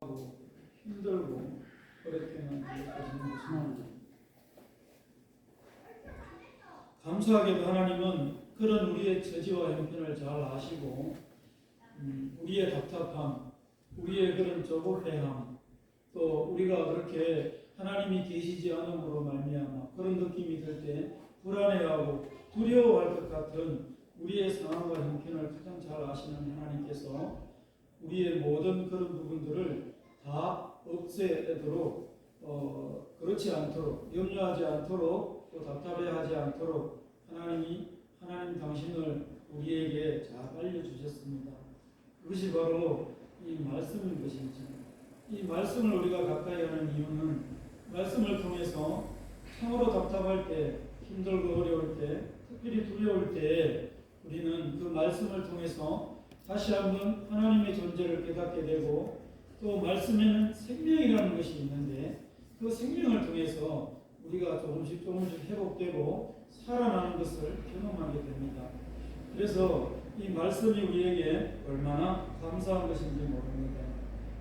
힘들고 어렵게만 느껴지는 것입니다. 감사하게도 하나님은 그런 우리의 처지와 형편을 잘 아시고 우리의 답답함, 우리의 그런 조급해함, 또 우리가 그렇게 하나님이 계시지 않음으로 말미암아 그런 느낌이 들 때 불안해하고 두려워할 것 같은 우리의 상황과 형편을 가장 잘 아시는 하나님께서 우리의 모든 그런 부분들을 다 없애도록 그렇지 않도록, 염려하지 않도록, 또 답답해하지 않도록 하나님 당신을 우리에게 잘 알려주셨습니다. 그것이 바로 이 말씀인 것이죠. 이 말씀을 우리가 가까이 하는 이유는 말씀을 통해서 참으로 답답할 때, 힘들고 어려울 때, 특별히 두려울 때 우리는 그 말씀을 통해서 다시 한번 하나님의 존재를 깨닫게 되고, 또 말씀에는 생명이라는 것이 있는데 그 생명을 통해서 우리가 조금씩 회복되고 살아나는 것을 경험하게 됩니다. 그래서 이 말씀이 우리에게 얼마나 감사한 것인지 모릅니다.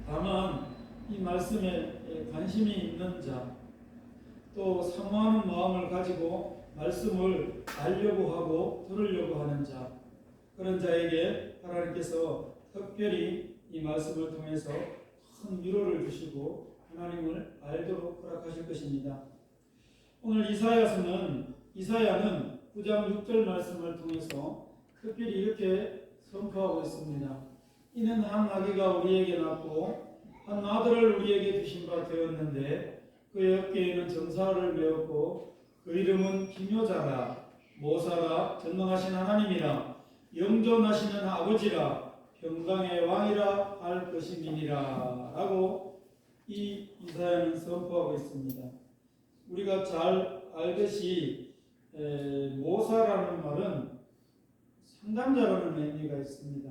다만 이 말씀에 관심이 있는 자, 또 사모하는 마음을 가지고 말씀을 알려고 하고 들으려고 하는 자, 그런 자에게 하나님께서 특별히 이 말씀을 통해서 큰 위로를 주시고 하나님을 알도록 허락하실 것입니다. 오늘 이사야는 9장 6절 말씀을 통해서 특별히 이렇게 선포하고 있습니다. 이는 한 아기가 우리에게 낳고 한 아들을 우리에게 주신 바 되었는데 그의 어깨에는 정사를 메었고 그 이름은 기묘자라, 모사라, 전능하신 하나님이라, 영존하시는 아버지라, 평강의 왕이라 할 것임이니라 라고 이 이사야는 선포하고 있습니다. 우리가 잘 알듯이 모사라는 말은 상담자라는 의미가 있습니다.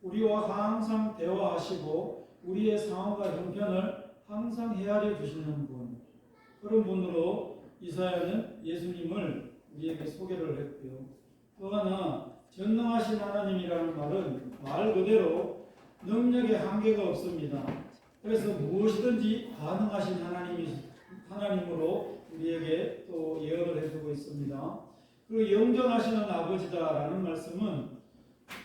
우리와 항상 대화하시고 우리의 상황과 형편을 항상 헤아려 주시는 분, 그런 분으로 이사야는 예수님을 우리에게 소개를 했고요. 또 하나 전능하신 하나님이라는 말은 말 그대로 능력의 한계가 없습니다. 그래서 무엇이든지 가능하신 하나님으로 우리에게 또 예언을 해주고 있습니다. 그리고 영존하시는 아버지다라는 말씀은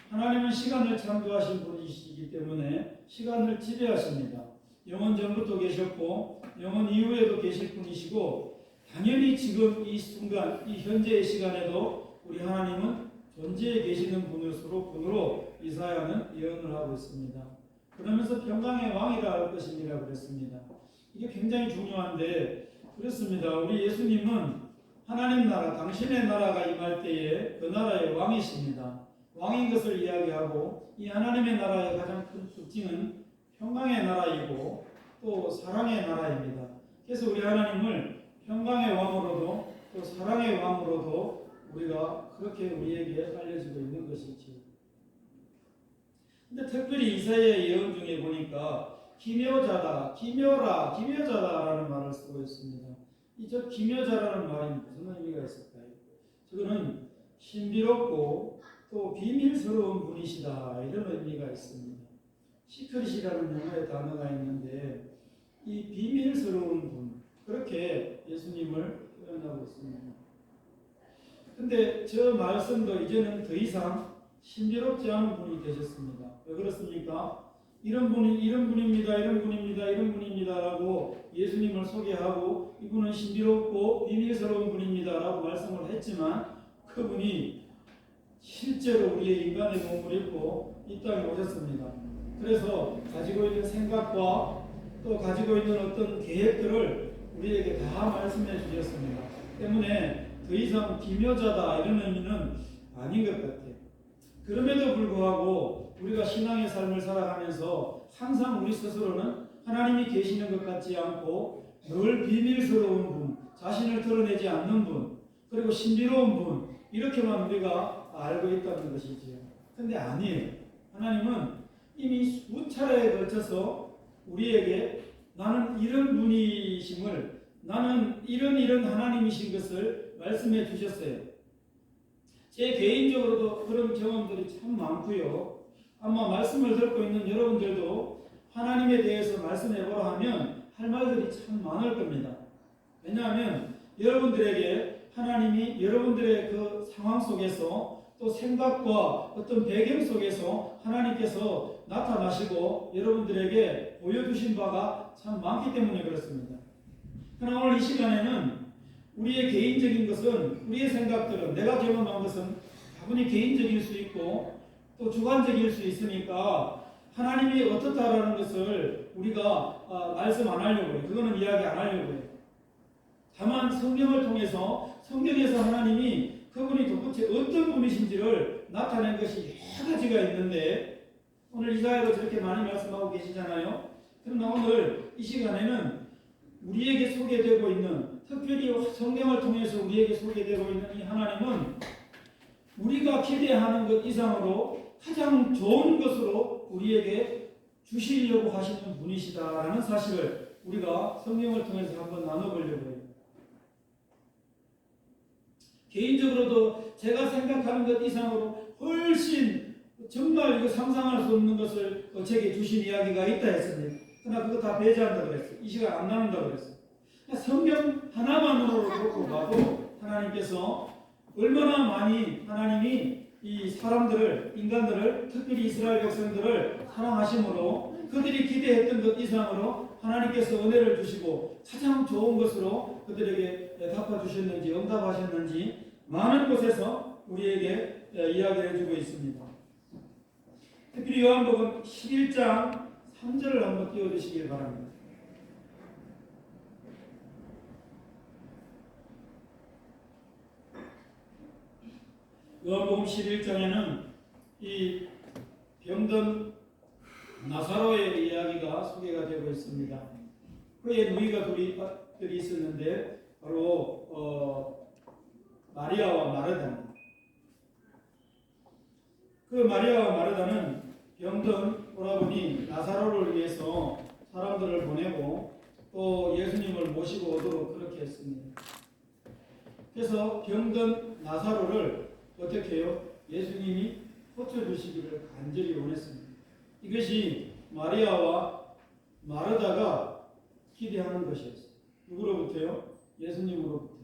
하나님은 시간을 창조하신 분이시기 때문에 시간을 지배하십니다. 영원 전부터 계셨고 영원 이후에도 계실 분이시고 당연히 지금 이 순간, 이 현재의 시간에도 우리 하나님은 존재해 계시는 분으로 이사야는 예언을 하고 있습니다. 그러면서 평강의 왕이라 할 것입니다 그랬습니다. 이게 굉장히 중요한데 그렇습니다. 우리 예수님은 하나님 나라, 당신의 나라가 임할 때에 그 나라의 왕이십니다. 왕인 것을 이야기하고 이 하나님의 나라의 가장 큰 특징은 평강의 나라이고 또 사랑의 나라입니다. 그래서 우리 하나님을 평강의 왕으로도 또 사랑의 왕으로도 우리가 그렇게 우리에게 알려지고 있는 것이지요. 근데 특별히 이사야의 예언 중에 보니까 기묘자다, 기묘자다라는 말을 쓰고 있습니다. 이 저 기묘자라는 말이 무슨 의미가 있을까요? 저거는 신비롭고 또 비밀스러운 분이시다 이런 의미가 있습니다. 시크릿이라는 영어의 단어가 있는데 이 비밀스러운 분, 그렇게 예수님을 표현하고 있습니다. 근데 저 말씀도 이제는 더 이상 신비롭지 않은 분이 되셨습니다. 왜 그렇습니까? 이런 분입니다 라고 예수님을 소개하고 이분은 신비롭고 비밀스러운 분입니다 라고 말씀을 했지만 그분이 실제로 우리의 인간의 몸을 입고 이 땅에 오셨습니다. 그래서 가지고 있는 생각과 또 가지고 있는 어떤 계획들을 우리에게 다 말씀해 주셨습니다. 때문에 더 이상 기묘자다 이런 의미는 아닌 것 같아요. 그럼에도 불구하고 우리가 신앙의 삶을 살아가면서 항상 우리 스스로는 하나님이 계시는 것 같지 않고 늘 비밀스러운 분, 자신을 드러내지 않는 분, 그리고 신비로운 분, 이렇게만 우리가 알고 있다는 것이지요. 근데 아니에요. 하나님은 이미 수차례에 걸쳐서 우리에게 나는 이런 분이심을, 나는 이런 하나님이신 것을 말씀해 주셨어요. 제 개인적으로도 그런 경험들이 참 많고요. 아마 말씀을 듣고 있는 여러분들도 하나님에 대해서 말씀해보라 하면 할 말들이 참 많을 겁니다. 왜냐하면 여러분들에게 하나님이 여러분들의 그 상황 속에서 또 생각과 어떤 배경 속에서 하나님께서 나타나시고 여러분들에게 보여주신 바가 참 많기 때문에 그렇습니다. 그러나 오늘 이 시간에는 우리의 개인적인 것은, 우리의 생각들은, 내가 경험한 것은 다분히 개인적일 수 있고 또 주관적일 수 있으니까 하나님이 어떻다라는 것을 우리가 말씀 안 하려고 해요. 그거는 이야기 안 하려고 해요. 다만 성경을 통해서, 성경에서 하나님이 그분이 도대체 어떤 분이신지를 나타낸 것이 여러 가지가 있는데, 오늘 이사야도 저렇게 많이 말씀하고 계시잖아요. 그러나 오늘 이 시간에는 우리에게 소개되고 있는, 특별히 성경을 통해서 우리에게 소개되고 있는 이 하나님은 우리가 기대하는 것 이상으로 가장 좋은 것으로 우리에게 주시려고 하시는 분이시다라는 사실을 우리가 성경을 통해서 한번 나눠보려고 해요. 개인적으로도 제가 생각하는 것 이상으로 훨씬 정말 이거 상상할 수 없는 것을 제게 주신 이야기가 있다 했습니다. 그러나 그거 다 배제한다고 그랬어요. 이 시간 안 나눈다고 그랬어요. 성경 하나만으로 놓고 봐도 하나님께서 얼마나 많이 하나님이 이 사람들을, 인간들을, 특별히 이스라엘 백성들을 사랑하심으로 그들이 기대했던 것 이상으로 하나님께서 은혜를 주시고 가장 좋은 것으로 그들에게 갚아주셨는지, 응답하셨는지 많은 곳에서 우리에게 이야기를 해주고 있습니다. 특별히 요한복음 11장 3절을 한번 띄워주시길 바랍니다. 요한복음 11장에는 이 병든 나사로의 이야기가 소개가 되고 있습니다. 그의 누이가 둘이 있었는데 바로 마리아와 마르다. 그 마리아와 마르다는 병든 오라버니 나사로를 위해서 사람들을 보내고 또 예수님을 모시고 오도록 그렇게 했습니다. 그래서 병든 나사로를 어떻게 해요? 예수님이 고쳐주시기를 간절히 원했습니다. 이것이 마리아와 마르다가 기대하는 것이었어요. 누구로부터요? 예수님으로부터.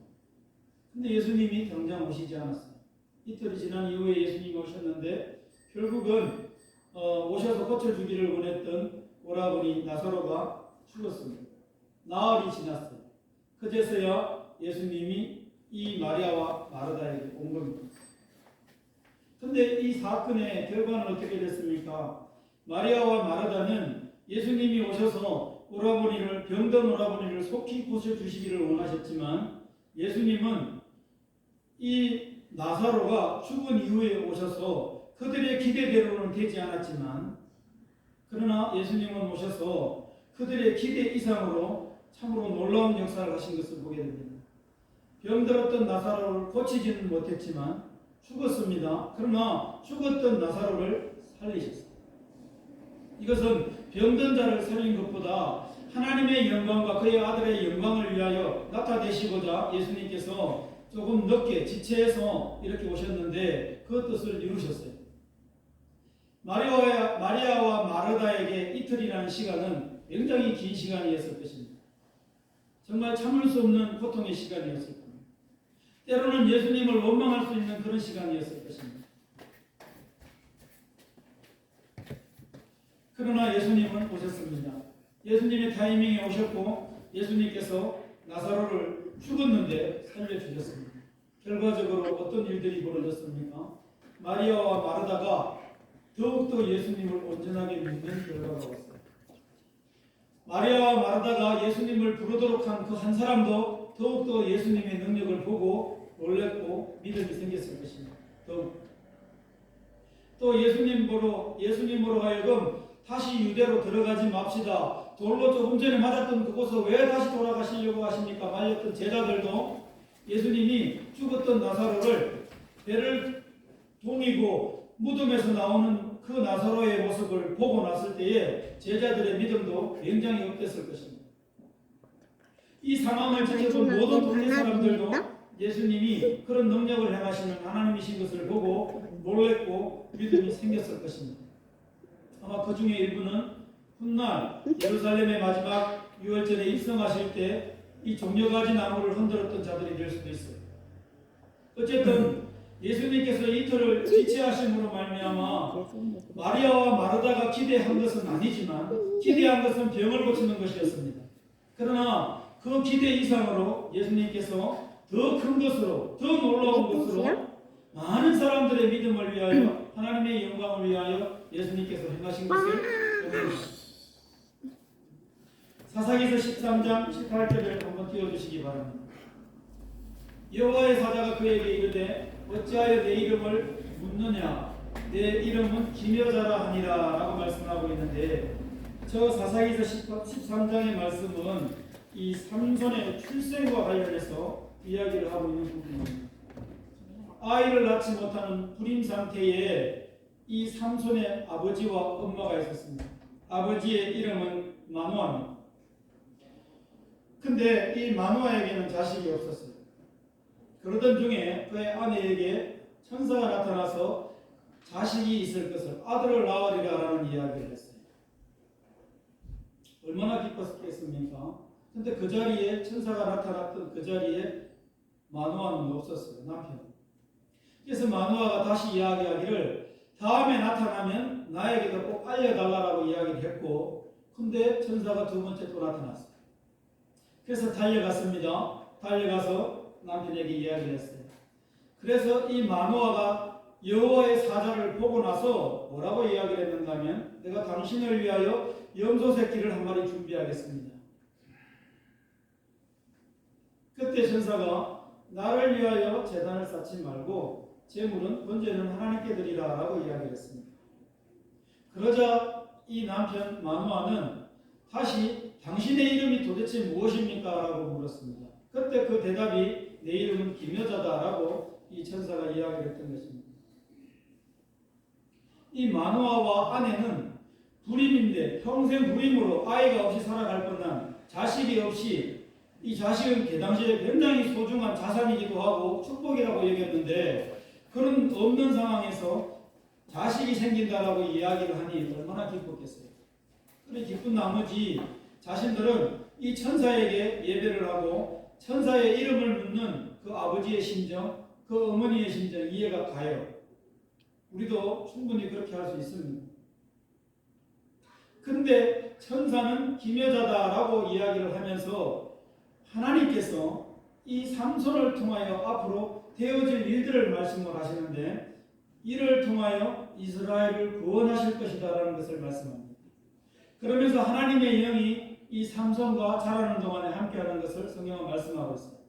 근데 예수님이 당장 오시지 않았어요. 이틀이 지난 이후에 예수님이 오셨는데 결국은 오셔서 고쳐주기를 원했던 오라버니 나사로가 죽었습니다. 나흘이 지났어요. 그제서야 예수님이 이 마리아와 마르다에게 온 겁니다. 근데 이 사건의 결과는 어떻게 됐습니까? 마리아와 마르다는 예수님이 오셔서 병든 오라버니를 속히 고쳐주시기를 원하셨지만 예수님은 이 나사로가 죽은 이후에 오셔서 그들의 기대대로는 되지 않았지만 그러나 예수님은 오셔서 그들의 기대 이상으로 참으로 놀라운 역사를 하신 것을 보게 됩니다. 병들었던 나사로를 고치지는 못했지만 죽었습니다. 그러나 죽었던 나사로를 살리셨습니다. 이것은 병든 자를 살린 것보다 하나님의 영광과 그의 아들의 영광을 위하여 나타내시고자 예수님께서 조금 늦게 지체해서 이렇게 오셨는데 그 뜻을 이루셨어요. 마리아와 마르다에게 이틀이라는 시간은 굉장히 긴 시간이었을 것입니다. 정말 참을 수 없는 고통의 시간이었을 겁니다. 때로는 예수님을 원망할 수 있는 그런 시간이었을 것입니다. 그러나 예수님은 오셨습니다. 예수님의 타이밍에 오셨고 예수님께서 나사로를 죽었는데 살려주셨습니다. 결과적으로 어떤 일들이 벌어졌습니까? 마리아와 마르다가 더욱더 예수님을 온전하게 믿는 결과가 왔어요. 마리아와 마르다가 예수님을 부르도록 한 그 한 사람도 더욱더 예수님의 능력을 보고 놀랐고 믿음이 생겼을 것입니다. 또 예수님으로 하여금 다시 유대로 들어가지 맙시다. 돌로 조금 전에 맞았던 그곳을 왜 다시 돌아가시려고 하십니까? 말렸던 제자들도 예수님이 죽었던 나사로를 배를 동이고 무덤에서 나오는 그 나사로의 모습을 보고 났을 때에 제자들의 믿음도 굉장히 업됐을 것입니다. 이 상황을 지켜본 모든 동네 사람들도 예수님이 그런 능력을 행하시는 하나님이신 것을 보고 놀랬고 믿음이 생겼을 것입니다. 아마 그 중에 일부는 훗날 예루살렘의 마지막 유월절에 입성하실 때 이 종려가지 나무를 흔들었던 자들이 될 수도 있어요. 어쨌든 예수님께서 이틀을 지체하심으로 말미암아 마리아와 마르다가 기대한 것은 아니지만 기대한 것은 병을 고치는 것이었습니다. 그러나 그 기대 이상으로 예수님께서 더 큰 것으로, 더 놀라운 것으로 많은 사람들의 믿음을 위하여, 하나님의 영광을 위하여 예수님께서 행하신 것을 보여줍니다. 사사기서 13장 18절을 한번 띄워주시기 바랍니다. 여호와의 사자가 그에게 이르되 어찌하여 내 이름을 묻느냐, 내 이름은 기묘자라 하니라 라고 말씀하고 있는데, 저 사사기서 13장의 말씀은 이 삼손의 출생과 관련해서 이야기를 하고 있는 부분입니다. 아이를 낳지 못하는 불임 상태에 이 삼손의 아버지와 엄마가 있었습니다. 아버지의 이름은 마누아입니다. 근데 이 마누아에게는 자식이 없었어요. 그러던 중에 그의 아내에게 천사가 나타나서 자식이 있을 것을, 아들을 낳으리라 라는 이야기를 했어요. 얼마나 기뻤겠습니까? 근데 그 자리에, 천사가 나타났던 그 자리에 마누아는 없었어요. 남편. 그래서 마누아가 다시 이야기하기를 다음에 나타나면 나에게도 꼭 알려달라고 이야기를 했고, 근데 천사가 두 번째 또 나타났어요. 그래서 달려갔습니다. 달려가서 남편에게 이야기를 했어요. 그래서 이 마누아가 여호와의 사자를 보고 나서 뭐라고 이야기를 했는가 하면, 내가 당신을 위하여 염소 새끼를 한 마리 준비하겠습니다. 그때 천사가 나를 위하여 제단을 쌓지 말고 제물은 번제는 하나님께 드리라 라고 이야기를 했습니다. 그러자 이 남편 마누아는 다시 당신의 이름이 도대체 무엇입니까? 라고 물었습니다. 그때 그 대답이 내 이름은 기묘자다 라고 이 천사가 이야기를 했던 것입니다. 이 마누아와 아내는 불임인데 평생 불임으로 아이가 없이 살아갈 뻔한, 자식이 없이, 이 자식은 그 당시에 굉장히 소중한 자산이기도 하고 축복이라고 얘기했는데, 그런 없는 상황에서 자식이 생긴다라고 이야기를 하니 얼마나 기뻤겠어요. 그래 기쁜 나머지 자신들은 이 천사에게 예배를 하고 천사의 이름을 묻는 그 아버지의 심정, 그 어머니의 심정 이해가 가요. 우리도 충분히 그렇게 할 수 있습니다. 근데 천사는 기묘자다라고 이야기를 하면서 하나님께서 이 삼손을 통하여 앞으로 되어질 일들을 말씀을 하시는데, 이를 통하여 이스라엘을 구원하실 것이다라는 것을 말씀합니다. 그러면서 하나님의 영이 이 삼손과 자라는 동안에 함께하는 것을 성경은 말씀하고 있습니다.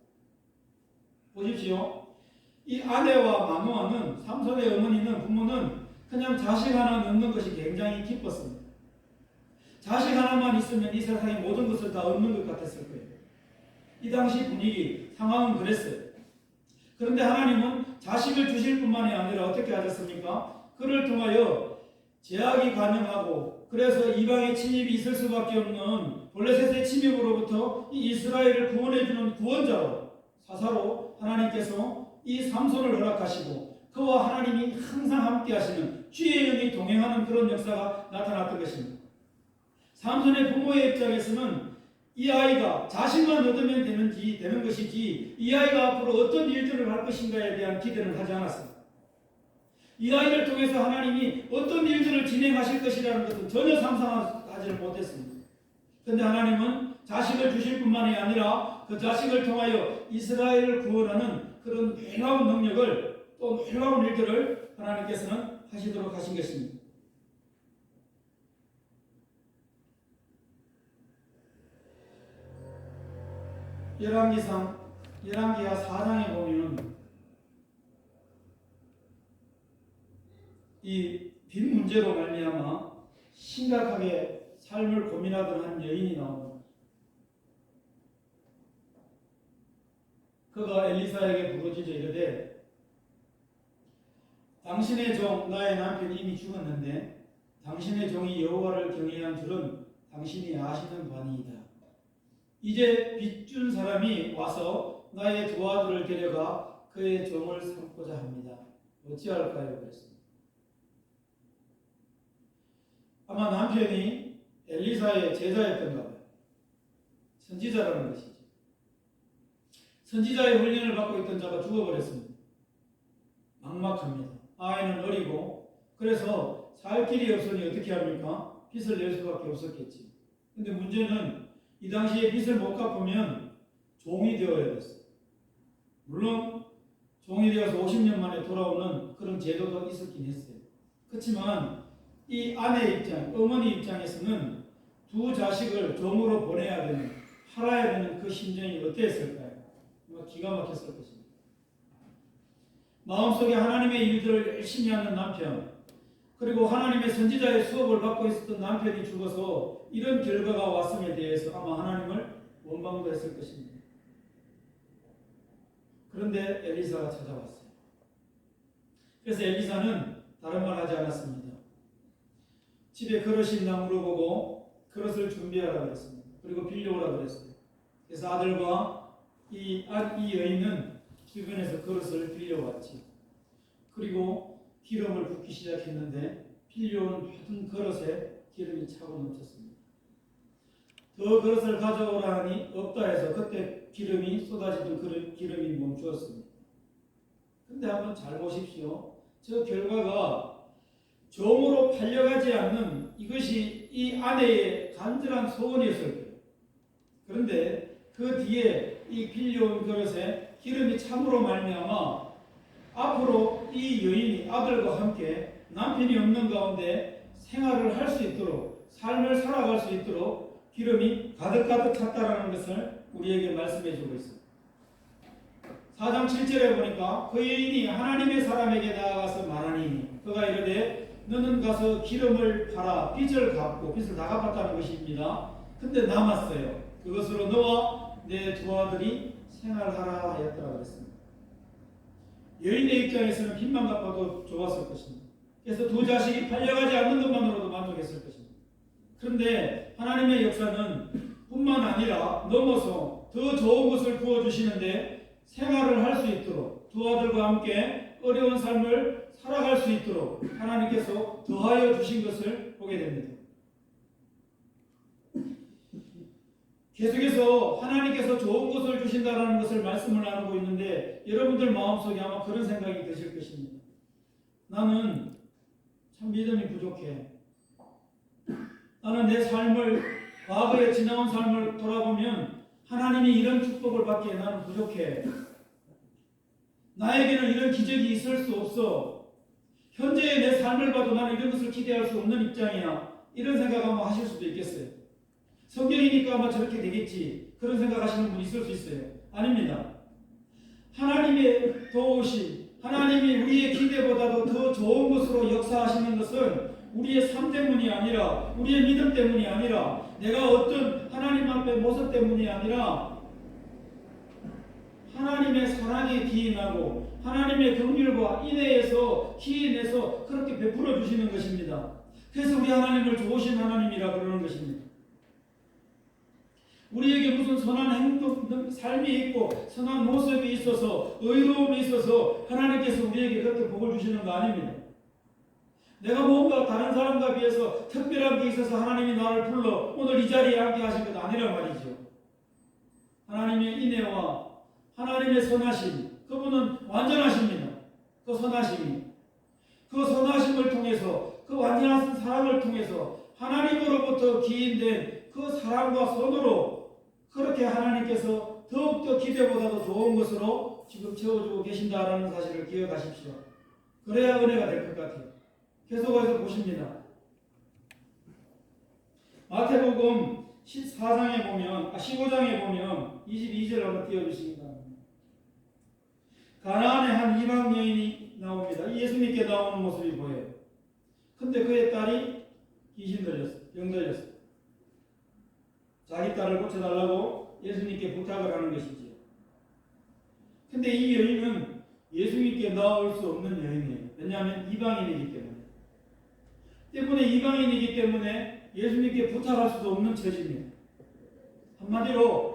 보십시오. 이 아내와 마누아는, 삼손의 어머니는, 부모는 그냥 자식 하나 낳는 것이 굉장히 기뻤습니다. 자식 하나만 있으면 이 세상의 모든 것을 다 얻는 것 같았을 거예요. 이 당시 분위기, 상황은 그랬어요. 그런데 하나님은 자식을 주실 뿐만이 아니라 어떻게 하셨습니까? 그를 통하여 제약이 가능하고, 그래서 이방의 침입이 있을 수밖에 없는 블레셋의 침입으로부터 이 이스라엘을 구원해주는 구원자로, 사사로 하나님께서 이 삼손을 허락하시고 그와 하나님이 항상 함께 하시는 주의 영이 동행하는 그런 역사가 나타났던 것입니다. 삼손의 부모의 입장에서는 이 아이가 자식만 얻으면 되는 것이지, 이 아이가 앞으로 어떤 일들을 할 것인가에 대한 기대는 하지 않았습니다. 이 아이를 통해서 하나님이 어떤 일들을 진행하실 것이라는 것은 전혀 상상하지를 못했습니다. 그런데 하나님은 자식을 주실 뿐만이 아니라 그 자식을 통하여 이스라엘을 구원하는 그런 놀라운 능력을, 또 놀라운 일들을 하나님께서는 하시도록 하신 것입니다. 열왕기하 4장에 보면 이 빚 문제로 말미암아 심각하게 삶을 고민하던 한 여인이 나옵니다. 그가 엘리사에게 부르짖어 이르되, 당신의 종 나의 남편이 이미 죽었는데 당신의 종이 여호와를 경외한 줄은 당신이 아시는 바니이다. 이제 빚준 사람이 와서 나의 두 아들을 데려가 그의 종을 삼고자 합니다. 어찌할까요? 그랬습니다. 아마 남편이 엘리사의 제자였던가 봐요. 선지자라는 것이죠. 선지자의 훈련을 받고 있던 자가 죽어버렸습니다. 막막합니다. 아이는 어리고 그래서 살 길이 없으니 어떻게 합니까? 빚을 낼 수밖에 없었겠지. 근데 문제는 이 당시에 빚을 못 갚으면 종이 되어야 됐어요. 물론 종이 되어서 50년 만에 돌아오는 그런 제도도 있었긴 했어요. 그렇지만 이 아내 입장, 어머니 입장에서는 두 자식을 종으로 보내야 되는, 팔아야 되는 그 심정이 어땠을까요? 기가 막혔을 것입니다. 마음속에 하나님의 일들을 열심히 하는 남편, 그리고 하나님의 선지자의 수업을 받고 있었던 남편이 죽어서 이런 결과가 왔음에 대해서 아마 하나님을 원망도 했을 것입니다. 그런데 엘리사가 찾아왔어요. 그래서 엘리사는 다른 말 하지 않았습니다. 집에 그릇이 있나 물어보고 그릇을 준비하라고 했습니다. 그리고 빌려오라고 했어요. 그래서 아들과 이 여인은 주변에서 그릇을 빌려왔지. 그리고 기름을 붓기 시작했는데 빌려온 모든 그릇에 기름이 차고 넘쳤습니다. 더 그릇을 가져오라 하니 없다 해서 그때 기름이 쏟아지던 기름이 멈추었습니다. 근데 한번 잘 보십시오. 저 결과가 종으로 팔려가지 않는 이것이 이 아내의 간절한 소원이었을 거예요. 그런데 그 뒤에 이 빌려온 그릇에 기름이 참으로 말미암아 앞으로 이 여인이 아들과 함께 남편이 없는 가운데 생활을 할 수 있도록, 삶을 살아갈 수 있도록 기름이 가득가득 찼다라는 것을 우리에게 말씀해 주고 있습니다. 4장 7절에 보니까 그 여인이 하나님의 사람에게 나아가서 말하니 그가 이르되 너는 가서 기름을 팔아 빚을 갚고, 빚을 다 갚았다는 것입니다. 근데 남았어요. 그것으로 너와 내 두 아들이 생활하라 하였더라 그랬습니다. 여인의 입장에서는 빚만 갚아도 좋았을 것입니다. 그래서 두 자식이 팔려가지 않는 것만으로도 만족했을 것입니다. 그런데 하나님의 역사는 뿐만 아니라 넘어서 더 좋은 것을 부어주시는데 생활을 할 수 있도록, 두 아들과 함께 어려운 삶을 살아갈 수 있도록 하나님께서 더하여 주신 것을 보게 됩니다. 계속해서 하나님께서 좋은 것을 주신다는 것을 말씀을 나누고 있는데 여러분들 마음속에 아마 그런 생각이 드실 것입니다. 나는 참 믿음이 부족해. 나는 내 삶을, 과거에 지나온 삶을 돌아보면 하나님이 이런 축복을 받기에 나는 부족해. 나에게는 이런 기적이 있을 수 없어. 현재의 내 삶을 봐도 나는 이런 것을 기대할 수 없는 입장이야. 이런 생각 아마 하실 수도 있겠어요. 성경이니까 아마 저렇게 되겠지. 그런 생각하시는 분 있을 수 있어요. 아닙니다. 하나님의 도우심, 하나님이 우리의 기대보다도 더 좋은 것으로 역사하시는 것은 우리의 삶 때문이 아니라, 우리의 믿음 때문이 아니라, 내가 어떤 하나님 앞에 모습 때문이 아니라 하나님의 사랑에 기인하고 하나님의 긍휼과 인애에서 기인해서 그렇게 베풀어 주시는 것입니다. 그래서 우리 하나님을 좋으신 하나님이라 그러는 것입니다. 우리에게 무슨 선한 행동, 삶이 있고 선한 모습이 있어서 의로움이 있어서 하나님께서 우리에게 그렇게 복을 주시는 거 아닙니다. 내가 뭔가 다른 사람과 비해서 특별한 게 있어서 하나님이 나를 불러 오늘 이 자리에 앉게 하신 것 아니란 말이죠. 하나님의 인애와 하나님의 선하심, 그분은 완전하십니다. 그 선하심이, 그 선하심을 통해서, 그 완전한 사랑을 통해서 하나님으로부터 기인된 그 사랑과 선으로 그렇게 하나님께서 더욱더 기대보다도 좋은 것으로 지금 채워주고 계신다라는 사실을 기억하십시오. 그래야 은혜가 될 것 같아요. 계속해서 보십니다. 마태복음 15장에 보면 22절 한번 띄워주시기 바랍니다. 가나안의 한 이방 여인이 나옵니다. 예수님께 나오는 모습이 보여요. 근데 그의 딸이 귀신 들렸어요. 병 들렸어요. 자기 딸을 고쳐달라고 예수님께 부탁을 하는 것이지요. 근데 이 여인은 예수님께 나올 수 없는 여인이에요. 왜냐하면 이방인이기 때문에 이방인이기 때문에 예수님께 부탁할 수도 없는 처지입니다. 한마디로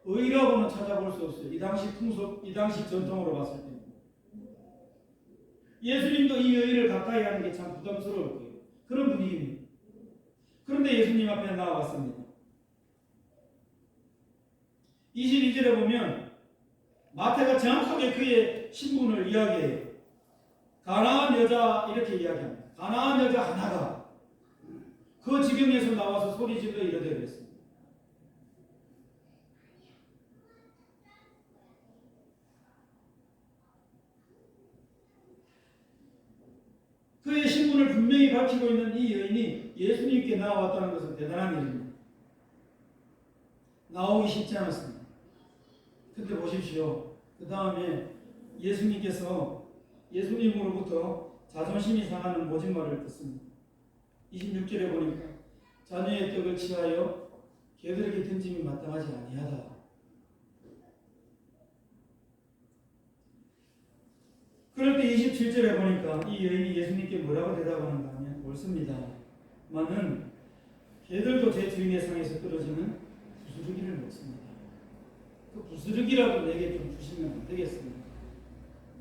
의라고는 찾아볼 수 없어요. 이 당시 풍속, 이 당시 전통으로 봤을 때. 예수님도 이 여인을 가까이 하는 게 참 부담스러울 거예요. 그런 분위기입니다. 그런데 예수님 앞에 나아갔습니다. 22절에 보면 마태가 정확하게 그의 신분을 이야기해요. 가나안 여자 이렇게 이야기합니다. 가나안 여자 하나가 그 지경에서 나와서 소리질러 이르되 그랬습니다. 그의 신분을 분명히 밝히고 있는 이 여인이 예수님께 나와왔다는 것은 대단한 일입니다. 나오기 쉽지 않았습니다. 근데 보십시오. 그 다음에 예수님께서 예수님으로부터 자존심이 상하는 모진말을 듣습니다. 26절에 보니까 자녀의 떡을 취하여 개들에게 던짐이 마땅하지 아니하다. 그럴 때 27절에 보니까 이 여인이 예수님께 뭐라고 대답하는가 하면 옳습니다. 나는 개들도 제 주인의 상에서 떨어지는 부스러기를 먹습니다. 그 부스러기라도 내게 좀 주시면 안 되겠습니까?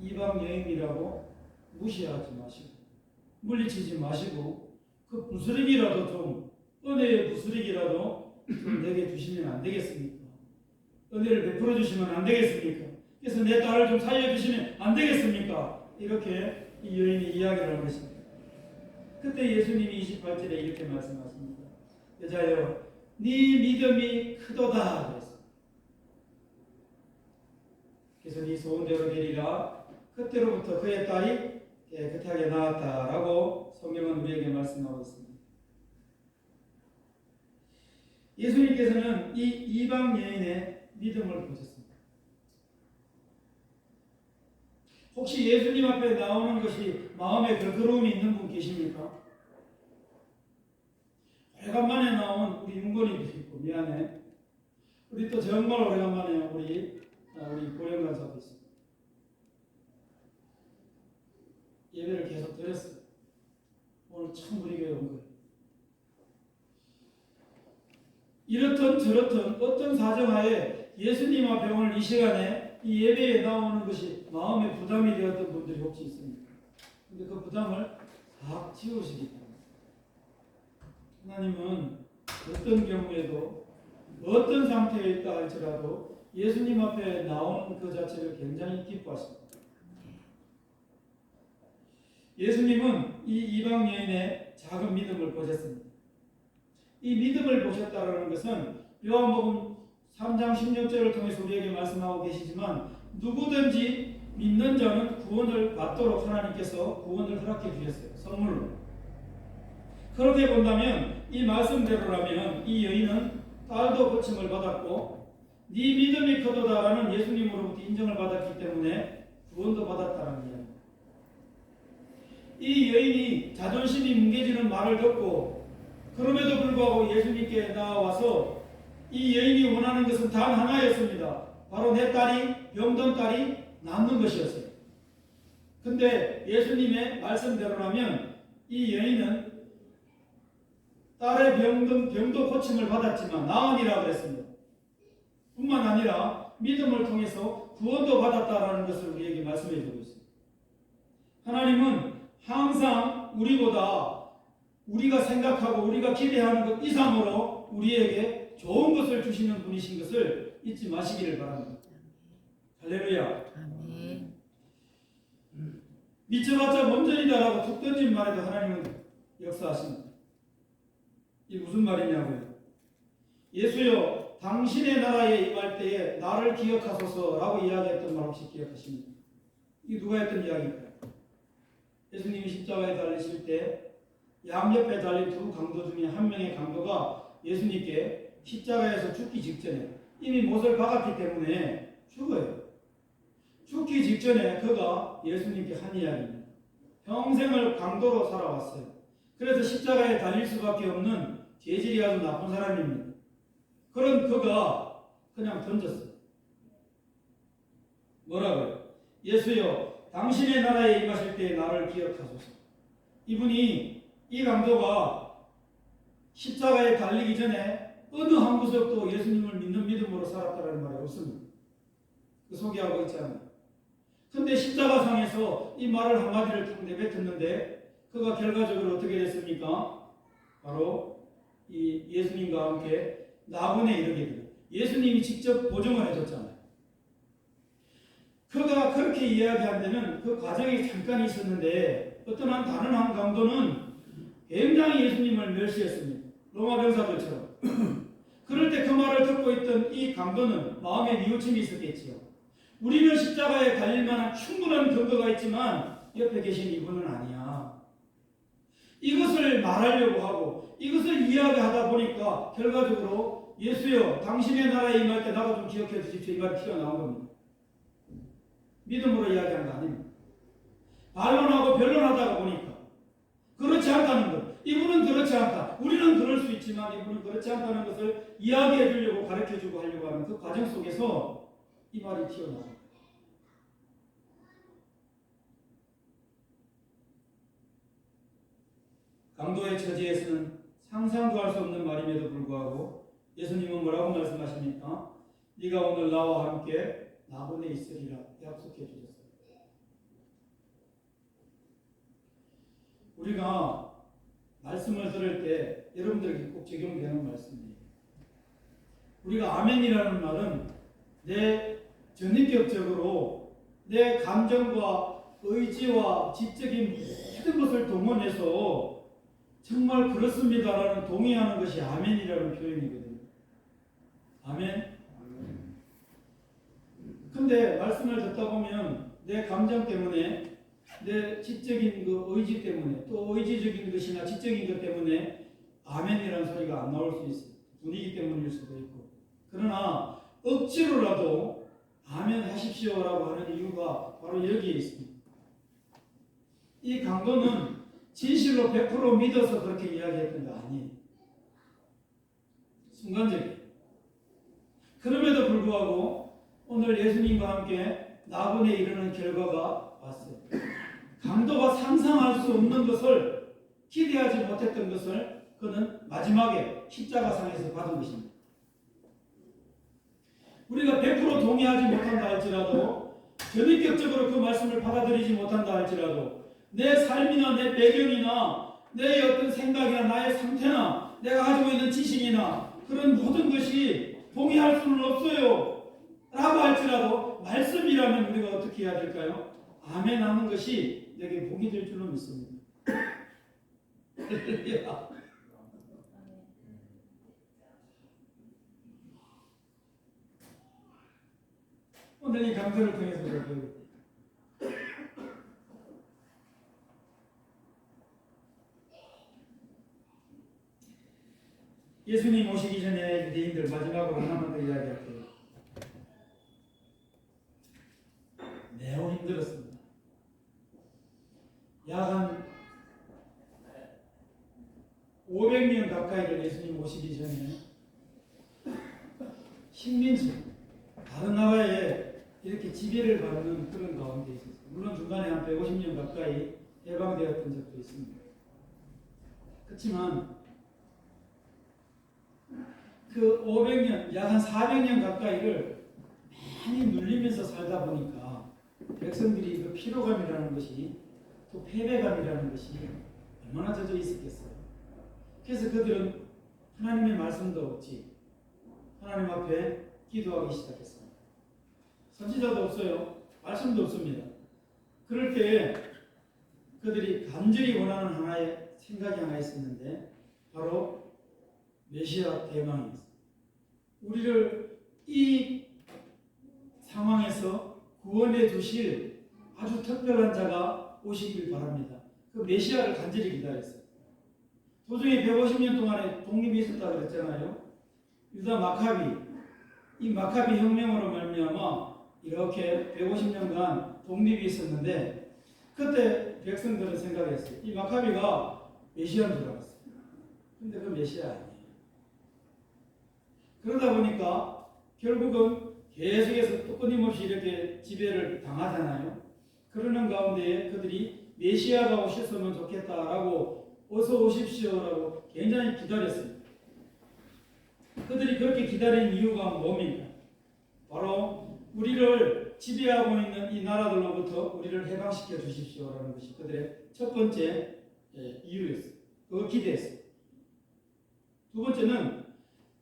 이방 여인이라고 무시하지 마시고 물리치지 마시고 그 부스러기라도 좀 은혜의 부스러기라도 좀 내게 주시면 안 되겠습니까? 은혜를 베풀어 주시면 안 되겠습니까? 그래서 내 딸을 좀 살려주시면 안 되겠습니까? 이렇게 이 여인이 이야기를 한 것입니다. 그때 예수님이 28절에 이렇게 말씀하십니다. 여자여, 네 믿음이 크도다 그랬습니다. 그래서 네 소원대로 되리라. 그때로부터 그의 딸이 깨끗하게 나았다라고 성경은 우리에게 말씀하고 있습니다. 예수님께서는 이 이방 여인의 믿음을 보셨습니다. 혹시 예수님 앞에 나오는 것이 마음에 걸거로움이 있는 분 계십니까? 오래간만에 나온 우리 윤건이도 있고 미안해. 우리 또 정말 오래간만에 우리 고영 간사도 있습니다. 예배를 계속 드렸어요. 오늘 처음 우리 교회 온 거예요. 이렇든 저렇든 어떤 사정하에 예수님 앞에 오늘 이 시간에 이 예배에 나오는 것이 마음에 부담이 되었던 분들이 혹시 있습니까? 근데 그 부담을 다 지우시기 바랍니다. 하나님은 어떤 경우에도 어떤 상태에 있다 할지라도 예수님 앞에 나오는 그 자체를 굉장히 기뻐하십니다. 예수님은 이 이방 여인의 작은 믿음을 보셨습니다. 이 믿음을 보셨다는 것은 요한복음 3장 16절을 통해서 우리에게 말씀하고 계시지만 누구든지 믿는 자는 구원을 받도록 하나님께서 구원을 허락해 주셨어요. 선물로. 그렇게 본다면 이 말씀대로라면 이 여인은 딸도 고침을 받았고 네 믿음이 크도다라는 예수님으로부터 인정을 받았기 때문에 구원도 받았다는 이야기입니다. 이 여인이 자존심이 뭉개지는 말을 듣고 그럼에도 불구하고 예수님께 나와서 이 여인이 원하는 것은 단 하나였습니다. 바로 내 딸이 병든 딸이 낫는 것이었어요. 근데 예수님의 말씀대로라면 이 여인은 딸의 병도 고침을 받았지만 나으니라 그랬습니다. 뿐만 아니라 믿음을 통해서 구원도 받았다라는 것을 우리에게 말씀해 주고 있습니다. 하나님은 항상 우리가 생각하고 우리가 기대하는 것 이상으로 우리에게 좋은 것을 주시는 분이신 것을 잊지 마시기를 바랍니다. 할렐루야. 아멘. 미쳐봤자 먼저이다라고 툭 던진 말에도 하나님은 역사하십니다. 이게 무슨 말이냐고요. 예수여 당신의 나라에 임할 때에 나를 기억하소서라고 이야기했던 말 혹시 기억하십니까? 이게 누가 했던 이야기일까요? 예수님이 십자가에 달리실 때 양옆에 달린 두 강도 중에 한 명의 강도가 예수님께 십자가에서 죽기 직전에 이미 못을 박았기 때문에 죽어요. 죽기 직전에 그가 예수님께 한 이야기입니다. 평생을 강도로 살아왔어요. 그래서 십자가에 달릴 수밖에 없는 재질이 아주 나쁜 사람입니다. 그런 그가 그냥 던졌어요. 뭐라고요? 예수여 당신의 나라에 임하실 때 나를 기억하소서. 이분이 이 강도가 십자가에 달리기 전에 어느 한 구석도 예수님을 믿는 믿음으로 살았다는 말이 없습니다. 그 소개하고 있지 않아요. 근데 십자가상에서 이 말을 한마디를 탁 내뱉었는데 그가 결과적으로 어떻게 됐습니까? 바로 이 예수님과 함께 나군에 이르게 되요. 예수님이 직접 보증을 해줬잖아요. 그가 그렇게 이야기한 데는 그 과정이 잠깐 있었는데 어떤 다른 한 강도는 굉장히 예수님을 멸시했습니다. 로마 병사들처럼. 그럴 때 그 말을 듣고 있던 이 강도는 마음에 뉘우침이 있었겠지요. 우리는 십자가에 달릴 만한 충분한 근거가 있지만 옆에 계신 이분은 아니야. 이것을 말하려고 하고 이것을 이야기하다 보니까 결과적으로 예수여 당신의 나라에 임할 때 나도 좀 기억해 주십시오. 이 말이 튀어나온 겁니다. 믿음으로 이야기한 거 아닙니다. 반론하고 변론하다가 보니까 그렇지 않다는 것. 이분은 그렇지 않다. 우리는 그럴 수 있지만 이분은 그렇지 않다는 것을 이야기해 주려고 가르쳐 주고 하려고 하는 그 과정 속에서 이 말이 튀어나옵니다. 강도의 처지에서는 상상도 할 수 없는 말임에도 불구하고 예수님은 뭐라고 말씀하십니까? 네가 오늘 나와 함께 나군에 있으리라 약속해 주셨어요. 우리가 말씀을 들을 때 여러분들에게 꼭 적용되는 말씀이에요. 우리가 아멘이라는 말은 내 전인격적으로 내 감정과 의지와 지적인 모든 것을 동원해서 정말 그렇습니다라는 동의하는 것이 아멘이라는 표현이거든요. 아멘. 근데 말씀을 듣다 보면 내 감정 때문에 내 지적인 그 의지 때문에 또 의지적인 것이나 지적인 것 때문에 아멘이라는 소리가 안 나올 수 있어요. 분위기 때문일 수도 있고. 그러나 억지로라도 아멘 하십시오라고 하는 이유가 바로 여기에 있습니다. 이 강도는 진실로 100% 믿어서 그렇게 이야기했던 거 아니에요. 순간적이에요. 그럼에도 불구하고 오늘 예수님과 함께 나군에 이르는 결과가 왔어요. 강도가 상상할 수 없는 것을 기대하지 못했던 것을 그는 마지막에 십자가상에서 받은 것입니다. 우리가 100% 동의하지 못한다 할지라도 전인격적으로 그 말씀을 받아들이지 못한다 할지라도 내 삶이나 내 배경이나 내 어떤 생각이나 나의 상태나 내가 가지고 있는 지식이나 그런 모든 것이 동의할 수는 없어요 라고 할지라도 말씀이라면 우리가 어떻게 해야 될까요? 아멘 하는 것이 내게 복이 될 줄로 믿습니다. 오늘 이 강좌를 통해서 배우고 예수님 오시기 전에 유대인들 마지막으로 하나만 더 이야기할게요. 매우 힘들었습니다. 약 한 500년 가까이를 예수님 오시기 전에 식민지 다른 나라에 이렇게 지배를 받는 그런 가운데 있었어요. 물론 중간에 한 150년 가까이 해방되었던 적도 있습니다. 그렇지만 그 500년, 약 한 400년 가까이를 많이 눌리면서 살다 보니까 백성들이 그 피로감이라는 것이 또 패배감이라는 것이 얼마나 젖어 있었겠어요. 그래서 그들은 하나님의 말씀도 없지 하나님 앞에 기도하기 시작했습니다. 선지자도 없어요. 말씀도 없습니다. 그럴 때 그들이 간절히 원하는 하나의 생각이 하나 있었는데 바로 메시아 대망이었어요. 우리를 이 상황에서 구원해 주실 아주 특별한 자가 오시길 바랍니다. 그 메시아를 간절히 기다렸어요. 도중에 150년 동안에 독립이 있었다고 그랬잖아요. 유다 마카비, 이 마카비 혁명으로 말미암아 이렇게 150년간 독립이 있었는데 그때 백성들은 생각했어요. 이 마카비가 메시아인 줄 알았어요. 근데 그 메시아 아니에요. 그러다 보니까 결국은 계속해서 또 끊임없이 이렇게 지배를 당하잖아요. 그러는 가운데 그들이 메시아가 오셨으면 좋겠다라고 어서 오십시오라고 굉장히 기다렸습니다. 그들이 그렇게 기다린 이유가 뭡니까? 바로 우리를 지배하고 있는 이 나라들로부터 우리를 해방시켜 주십시오라는 것이 그들의 첫 번째 이유였어요. 그걸 기대했어요. 두 번째는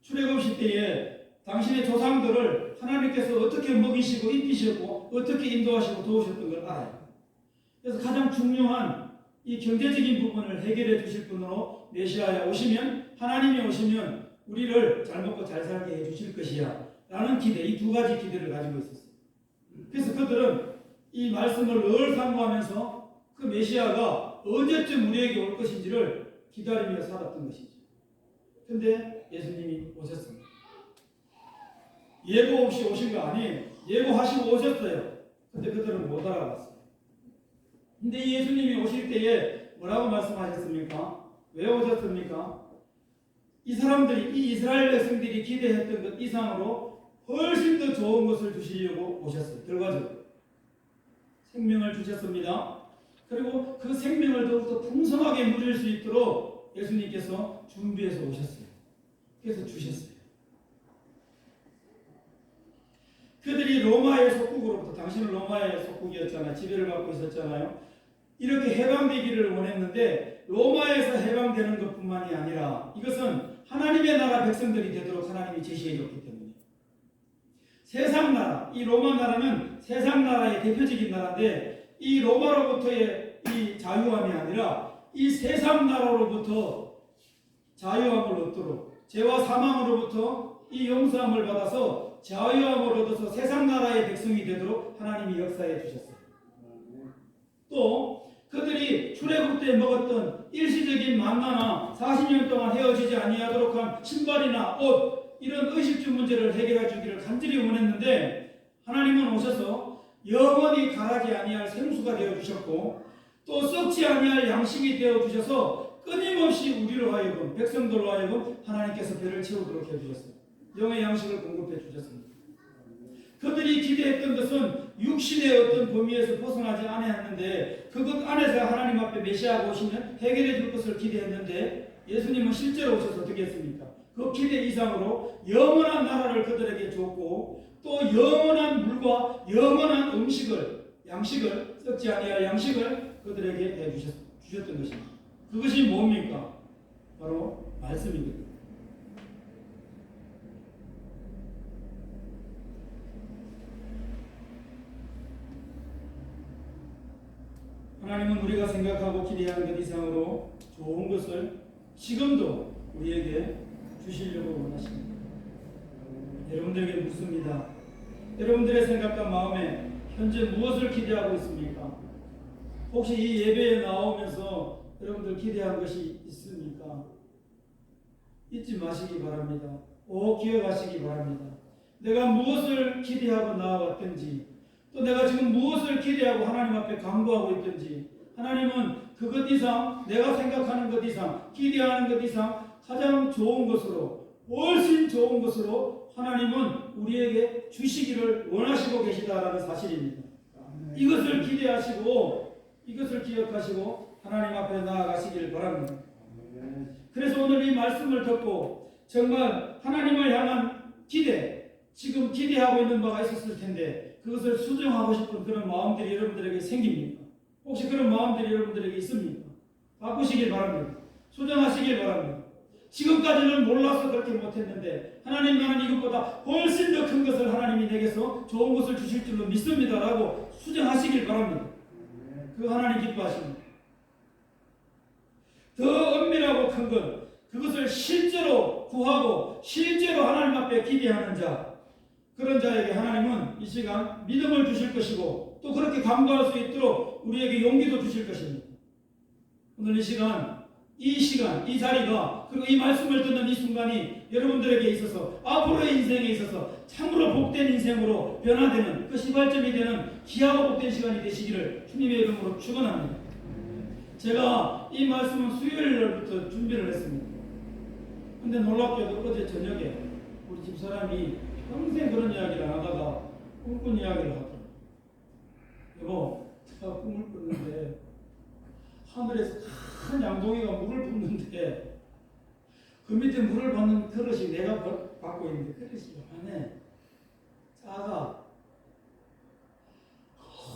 출애굽 시대에 당신의 조상들을 하나님께서 어떻게 먹이시고 입히셨고 어떻게 인도하시고 도우셨던 걸 알아요. 그래서 가장 중요한 이 경제적인 부분을 해결해 주실 분으로 메시아에 오시면, 하나님이 오시면 우리를 잘 먹고 잘 살게 해 주실 것이야 라는 기대, 이 두 가지 기대를 가지고 있었어요. 그래서 그들은 이 말씀을 늘 상고하면서 그 메시아가 언제쯤 우리에게 올 것인지를 기다리며 살았던 것이죠. 근데 예수님이 오셨습니다. 예고 없이 오신 거 아니에요. 예고하시고 오셨어요. 근데 그들은 못 알아봤어요. 근데 예수님이 오실 때에 뭐라고 말씀하셨습니까? 왜 오셨습니까? 이 사람들이, 이 이스라엘 백성들이 기대했던 것 이상으로 훨씬 더 좋은 것을 주시려고 오셨어요. 결과적으로 생명을 주셨습니다. 그리고 그 생명을 더욱더 풍성하게 누릴 수 있도록 예수님께서 준비해서 오셨어요. 그래서 주셨어요. 그들이 로마의 속국으로부터, 당신은 로마의 속국이었잖아요. 지배를 받고 있었잖아요. 이렇게 해방되기를 원했는데 로마에서 해방되는 것뿐만이 아니라 이것은 하나님의 나라 백성들이 되도록 하나님이 제시해줬기 때문에 세상 나라, 이 로마 나라는 세상 나라의 대표적인 나라인데 이 로마로부터의 이 자유함이 아니라 이 세상 나라로부터 자유함을 얻도록, 죄와 사망으로부터 이 용서함을 받아서 자유함을 얻어서 세상 나라의 백성이 되도록 하나님이 역사해 주셨어요. 또 그들이 출애굽 때 먹었던 일시적인 만나나 40년 동안 헤어지지 아니하도록 한 신발이나 옷, 이런 의식주 문제를 해결해 주기를 간절히 원했는데 하나님은 오셔서 영원히 가라지 아니할 생수가 되어 주셨고 또 썩지 아니할 양식이 되어 주셔서 끊임없이 우리로 하여금, 백성들로 하여금 하나님께서 배를 채우도록 해 주셨어요. 영의 양식을 공급해 주셨습니다. 그들이 기대했던 것은 육신의 어떤 범위에서 벗어나지 않았는데 그것 안에서 하나님 앞에 메시아가 오시면 해결해 줄 것을 기대했는데 예수님은 실제로 오셔서 어떻게 했습니까? 그 기대 이상으로 영원한 나라를 그들에게 줬고 또 영원한 물과 영원한 음식을, 양식을, 썩지 아니할 양식을 그들에게 주셨던 것입니다. 그것이 뭡니까? 바로 말씀입니다. 하나님은 우리가 생각하고 기대하는 것 이상으로 좋은 것을 지금도 우리에게 주시려고 원하십니다. 여러분들에게 묻습니다. 여러분들의 생각과 마음에 현재 무엇을 기대하고 있습니까? 혹시 이 예배에 나오면서 여러분들 기대한 것이 있습니까? 잊지 마시기 바랍니다. 기억하시기 바랍니다. 내가 무엇을 기대하고 나아왔든지 또 내가 지금 무엇을 기대하고 하나님 앞에 간구하고 있든지 하나님은 그것 이상, 내가 생각하는 것 이상, 기대하는 것 이상 가장 좋은 것으로, 훨씬 좋은 것으로 하나님은 우리에게 주시기를 원하시고 계시다라는 사실입니다. 이것을 기대하시고 이것을 기억하시고 하나님 앞에 나아가시길 바랍니다. 그래서 오늘 이 말씀을 듣고 정말 하나님을 향한 기대, 지금 기대하고 있는 바가 있었을 텐데 그것을 수정하고 싶은 그런 마음들이 여러분들에게 생깁니까? 혹시 그런 마음들이 여러분들에게 있습니까? 바꾸시길 바랍니다. 수정하시길 바랍니다. 지금까지는 몰라서 그렇게 못했는데 하나님, 나는 이것보다 훨씬 더 큰 것을 하나님이 내게서 좋은 것을 주실 줄로 믿습니다 라고 수정하시길 바랍니다. 그 하나님 기뻐하십니다. 더 엄밀하고 큰 것, 그것을 실제로 구하고 실제로 하나님 앞에 기대하는 자, 그런 자에게 하나님은 이 시간 믿음을 주실 것이고 또 그렇게 간구할 수 있도록 우리에게 용기도 주실 것입니다. 오늘 이 시간, 이 자리가, 그리고 이 말씀을 듣는 이 순간이 여러분들에게 있어서 앞으로의 인생에 있어서 참으로 복된 인생으로 변화되는 그 시발점이 되는 귀하고 복된 시간이 되시기를 주님의 이름으로 축원합니다. 제가 이 말씀은 수요일부터 준비를 했습니다. 근데 놀랍게도 어제 저녁에 우리 집사람이 평생 그런 이야기를 안 하다가 꿈꾼 이야기를 하더라고요. 여보, 제가 꿈을 꿨는데 하늘에서 큰 양동이가 물을 붓는데 그 밑에 물을 받는 그릇이 내가 받고 있는데 그릇이 요만해, 작아.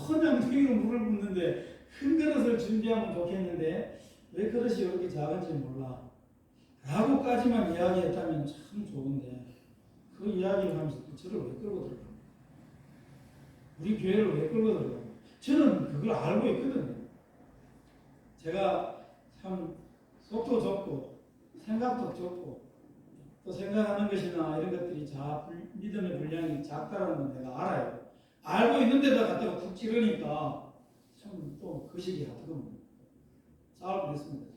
큰 양동이로 물을 붓는데 큰 그릇을 준비하면 좋겠는데 왜 그릇이 이렇게 작은지 몰라. 라고까지만 이야기했다면 참 좋은데 그 이야기를 하면서 저를 왜 끌고 들어가? 우리 교회를 왜 끌고 들어가? 저는 그걸 알고 있거든요. 제가 참 속도 좁고 생각도 좁고 또 생각하는 것이나 이런 것들이 믿음의 분량이 작다는 건 내가 알아요. 알고 있는데다 갖다가 툭 찌르니까 참 또 그 시기 하여튼 싸울 뻔했습니다.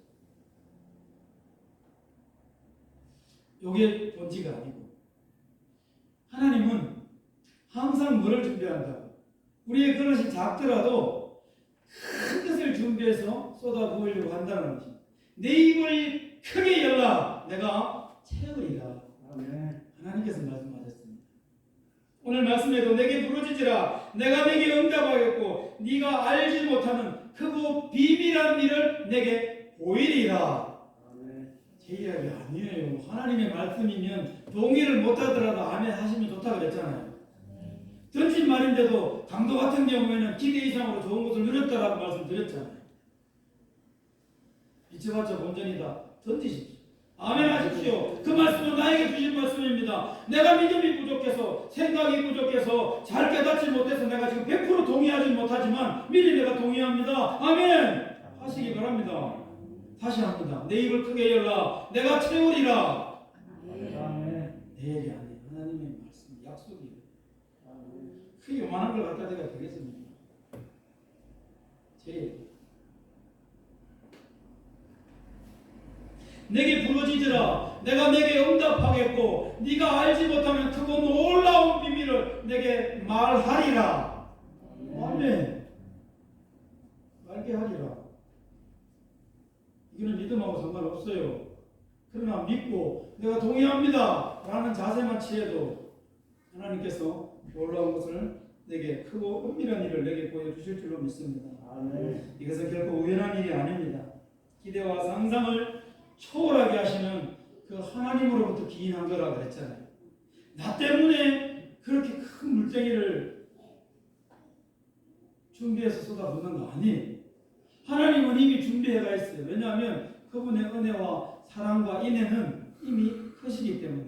요게 본지가 아니고 하나님은 항상 뭐를 준비한다고? 우리의 그릇이 작더라도 큰 것을 준비해서 쏟아부으려고 한다는 것입니다. 내 입을 크게 열라 내가 채우리라. 하나님께서 말씀하셨습니다. 오늘 말씀에도 내게 부르짖으라 내가 내게 응답하겠고 네가 알지 못하는 크고 비밀한 일을 내게 보이리라. 제 이야기 아니에요. 하나님의 말씀이면 동의를 못하더라도 아멘 하시면 좋다고 그랬잖아요. 던진 말인데도 강도 같은 경우에는 기대 이상으로 좋은 것을 누렸다라고 말씀드렸잖아요. 비춰봤자 본전이다. 던지십시오. 아멘 하십시오. 그 말씀은 나에게 주신 말씀입니다. 내가 믿음이 부족해서 생각이 부족해서 잘 깨닫지 못해서 내가 지금 100% 동의하지 못하지만 미리 내가 동의합니다. 아멘 하시기 바랍니다. 다시 합니다. 내 입을 크게 열라 내가 채우리라. 내 얘기 아니에요. 하나님의 말씀 약속이에요. 그 요만한 걸 갖다 대가 되겠습니까? 제 얘기. 내게 부르짖으라 내가 내게 응답하겠고 네가 알지 못하면 크고 놀라운 비밀을 내게 말하리라. 아멘. 말게 하리라. 이거는 믿음하고 상관없어요. 그러나 믿고 내가 동의합니다 라는 자세만 취해도 하나님께서 놀라운 것을 내게 크고 은밀한 일을 내게 보여주실 줄로 믿습니다. 아멘. 이것은 결코 우연한 일이 아닙니다. 기대와 상상을 초월하게 하시는 그 하나님으로부터 기인한 거라 그랬잖아요. 나 때문에 그렇게 큰 물쟁이를 준비해서 쏟아붓는 거 아니에요. 하나님은 이미 준비해가 있어요. 왜냐하면 그분의 은혜와 사랑과 인애는 이미 크시기 때문에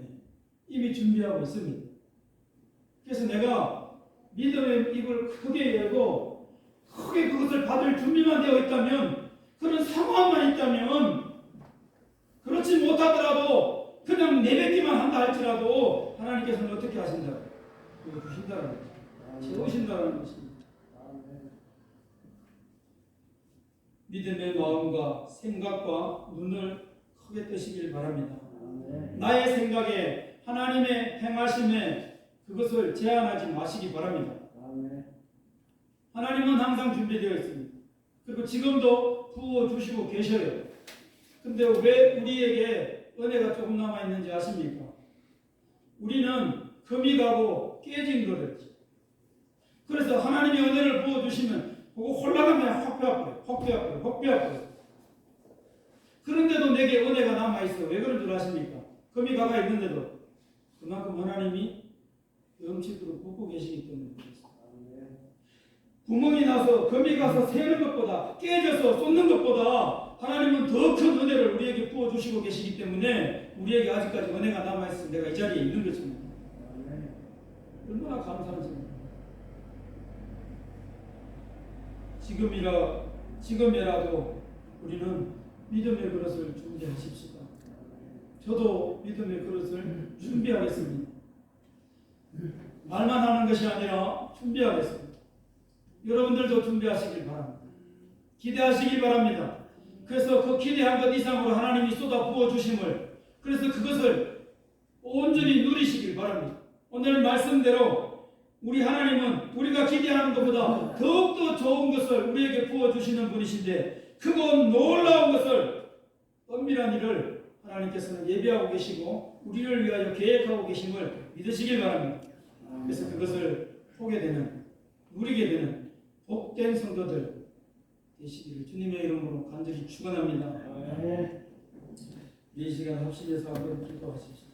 이미 준비하고 있습니다. 그래서 내가 믿음의 입을 크게 열고 크게 그것을 받을 준비만 되어 있다면 그런 상황만 있다면 그렇지 못하더라도 그냥 내뱉기만 한다 할지라도 하나님께서는 어떻게 하신다고? 그거 주신다는 거죠. 채우신다는 것입니다. 믿음의 마음과 생각과 눈을 크게 뜨시길 바랍니다. 나의 생각에 하나님의 행하심에 그것을 제한하지 마시기 바랍니다. 하나님은 항상 준비되어 있습니다. 그리고 지금도 부어주시고 계셔요. 근데 왜 우리에게 은혜가 조금 남아있는지 아십니까? 우리는 금이 가고 깨진 거랬죠. 그래서 하나님의 은혜를 부어주시면 그거 홀라가면 확 빼앗겨요. 그런데도 내게 은혜가 남아있어. 왜 그런 줄 아십니까? 금이 가가 있는데도 그만큼 하나님이 영치도록 붓고 계시기 때문에 그렇습니다. 구멍이 나서 금이 가서 새는 것보다 깨져서 쏟는 것보다 하나님은 더 큰 은혜를 우리에게 부어주시고 계시기 때문에 우리에게 아직까지 은혜가 남아있어 내가 이 자리에 있는 것입니다. 얼마나 감사한지. 지금이라도 우리는 믿음의 그릇을 준비하십시다. 저도 믿음의 그릇을 준비하겠습니다. 말만 하는 것이 아니라 준비하겠습니다. 여러분들도 준비하시길 바랍니다. 기대하시기 바랍니다. 그래서 그 기대한 것 이상으로 하나님이 쏟아 부어주심을 그래서 그것을 온전히 누리시길 바랍니다. 오늘 말씀대로 우리 하나님은 우리가 기대하는 것보다 더욱더 좋은 것을 우리에게 부어주시는 분이신데 크고 놀라운 것을 은밀한 일을 하나님께서는 예비하고 계시고 우리를 위하여 계획하고 계심을 믿으시길 바랍니다. 그래서 그것을 보게 되는 누리게 되는 복된 성도들 되시기를 주님의 이름으로 간절히 축원합니다. 이 시간 합심해서 한번 기도하십시오.